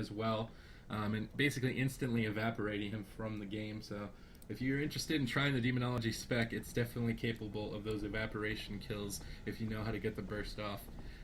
as well, and basically instantly evaporating him from the game. So if you're interested in trying the Demonology spec, it's definitely capable of those evaporation kills if you know how to get the burst off.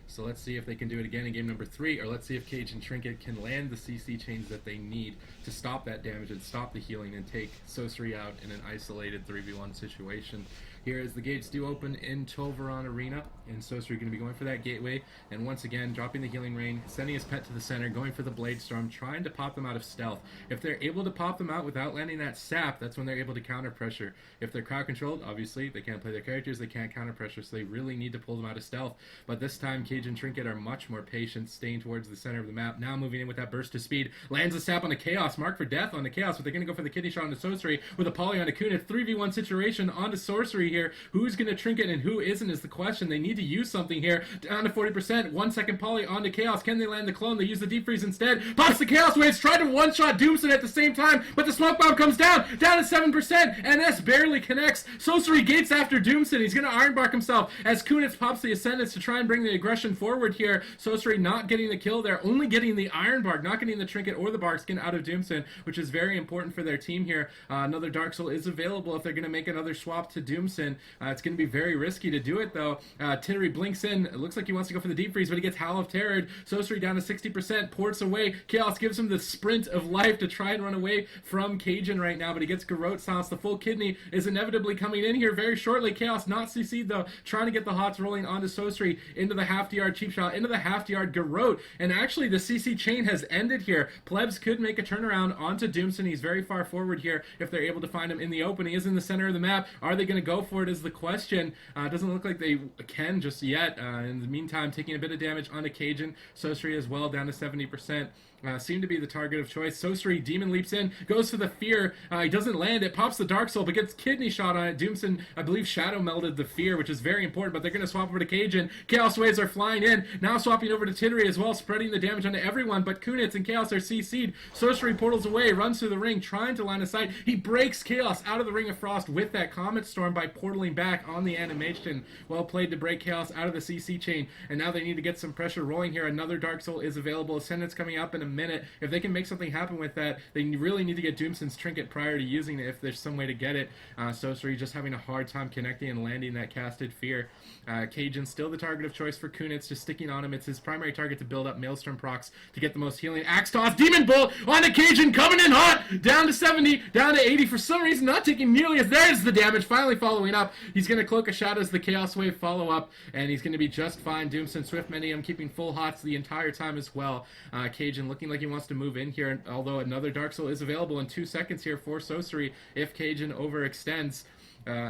So let's see if they can do it again in game number 3, or let's see if Kajn Trinket can land the CC chains that they need to stop that damage and stop the healing and take Sosseri out in an isolated 3v1 situation. Here as the gates do open in Tolvaron Arena, and Sosseri going to be going for that gateway, and once again dropping the healing rain, sending his pet to the center, going for the Blade Storm, trying to pop them out of stealth. If they're able to pop them out without landing that sap, that's when they're able to counter pressure. If they're crowd controlled, obviously they can't play their characters, they can't counter pressure, so they really need to pull them out of stealth. But this time Kajn Trinket are much more patient, staying towards the center of the map, now moving in with that burst of speed, lands a sap on the Chaos, mark for death on the Chaos, but they're going to go for the kidney shot on the Sosseri with a poly on a Kunitz. 3v1 situation on the Sosseri here. Who's going to Trinket and who isn't is the question. They need to use something here. Down to 40%, 1 second poly on the Chaos. Can they land the clone? They use the deep freeze instead. Pops the Chaos Waves, tried to one-shot Doomsen at the same time, but the smoke bomb comes down to 7%. NS barely connects. Sosseri gates after Doomsen. He's going to ironbark himself as Kunitz pops the Ascendance to try and bring the aggression forward here. Sosseri not getting the kill there, only getting the ironbark, not getting the Trinket or the bark skin out of Doomsen, which is very important for their team here. Another Dark Soul is available if they're going to make another swap to Doomsen. It's going to be very risky to do it though. Titarie blinks in. It looks like he wants to go for the deep freeze, but he gets Howl of Terror. Sosseri down to 60%, ports away. Chaos gives him the sprint of life to try and run away from Kajn right now, but he gets Garrote Silence. The full kidney is inevitably coming in here very shortly. Chaos not CC'd though, trying to get the hots rolling onto Sosseri, into the half-yard cheap shot, into the half-yard Garrote, and actually the CC chain has ended here. Plebs could make a turnaround onto Doomsen. He's very far forward here if they're able to find him in the open. He is in the center of the map. Are they going to go for it is the question. It doesn't look like they can just yet. In the meantime, taking a bit of damage onto Kajn. Sosseri as well, down to 70%. Seem to be the target of choice. Sosseri Demon leaps in, goes for the Fear. He doesn't land it, pops the Dark Soul, but gets kidney shot on it. Doomsen, I believe, shadow melded the Fear, which is very important, but they're going to swap over to Kajn. Chaos Waves are flying in, now swapping over to Titarie as well, spreading the damage onto everyone, but Kunitz and Chaos are CC'd. Sosseri portals away, runs through the ring, trying to line of sight. He breaks Chaos out of the Ring of Frost with that Comet Storm by portaling back on the animation. Well played to break Chaos out of the CC chain, and now they need to get some pressure rolling here. Another Dark Soul is available. Ascendance coming up in a minute. If they can make something happen with that, they really need to get Doomsen's Trinket prior to using it if there's some way to get it. Sosseri just having a hard time connecting and landing that casted Fear. Kajn still the target of choice for Kunitz, just sticking on him. It's his primary target to build up Maelstrom procs to get the most healing. Axe Toss, Demon Bolt on the Kajn, coming in hot, down to 70, down to 80. For some reason, not taking nearly as there's the damage, finally following up. He's going to Cloak of Shadows, the Chaos Wave follow up, and he's going to be just fine. Doomsen, Swift Medium, keeping full hots the entire time as well. Kajn looking like he wants to move in here, although another Dark Soul is available in 2 seconds here for Sosseri if Kajn overextends.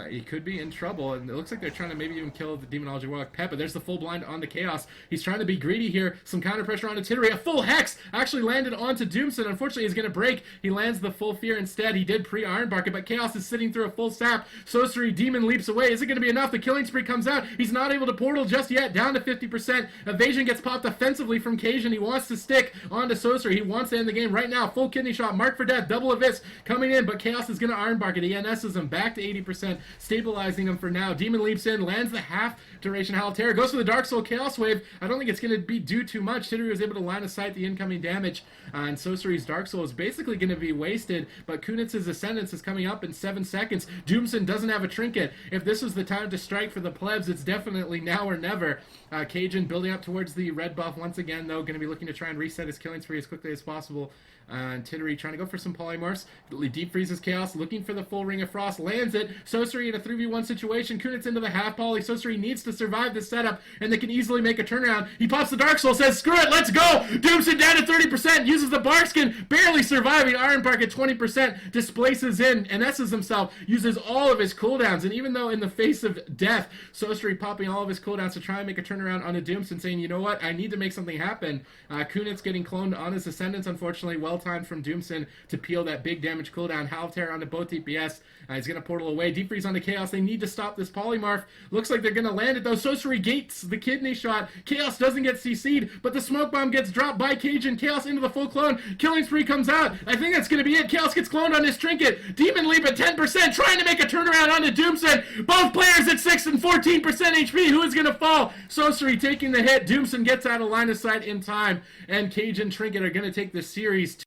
He could be in trouble, and it looks like they're trying to maybe even kill the Demonology Warlock pet, but there's the full blind on the Chaos. He's trying to be greedy here. Some counter pressure onto Titarie. A full Hex actually landed onto Doomsen. Unfortunately, he's going to break. He lands the full Fear instead. He did pre-Ironbark it, but Chaos is sitting through a full sap. Sosseri Demon leaps away. Is it going to be enough? The Killing Spree comes out. He's not able to portal just yet. Down to 50%. Evasion gets popped offensively from Kajn. He wants to stick onto Sosseri. He wants to end the game right now. Full kidney shot. Mark for death. Double Abyss coming in, but Chaos is going to Ironbark it. He NS's him back to 80%. Stabilizing him for now. Demon leaps in, lands the half duration Howl of Terror, goes for the Dark Soul Chaos Wave. I don't think it's going to be do too much. Titarie was able to line of sight the incoming damage, and Sosseri's Dark Soul is basically going to be wasted, but Kunitz's Ascendance is coming up in 7 seconds. Doomsen doesn't have a Trinket. If this was the time to strike for the Plebs, it's definitely now or never. Kajn building up towards the red buff once again, though, going to be looking to try and reset his Killing Spree as quickly as possible. And Titarie trying to go for some polymorphs. Deep freezes Chaos, looking for the full Ring of Frost, lands it. Sosseri in a 3v1 situation. Kunitz into the half poly. Sosseri needs to survive this setup, and they can easily make a turnaround. He pops the Dark Soul, says, screw it, let's go! Doomsen down to 30%, uses the Barkskin, barely surviving. Ironbark at 20%, displaces in, NS's himself, uses all of his cooldowns, and even though in the face of death, Sosseri popping all of his cooldowns to try and make a turnaround on a Doomsen, saying, you know what, I need to make something happen. Kunitz getting cloned on his Ascendance, unfortunately, well timed from Doomsen to peel that big damage cooldown. Howl of Terror onto both DPS. He's going to portal away. Deep Freeze onto Chaos. They need to stop this Polymorph. Looks like they're going to land it, though. Sosseri gates the kidney shot. Chaos doesn't get CC'd, but the Smoke Bomb gets dropped by Kajn. Chaos into the full clone. Killing Spree comes out. I think that's going to be it. Chaos gets cloned on his Trinket. Demon Leap at 10%, trying to make a turnaround onto Doomsen. Both players at 6 and 14% HP. Who is going to fall? Sosseri taking the hit. Doomsen gets out of line of sight in time, and Kajn Trinket are going to take the series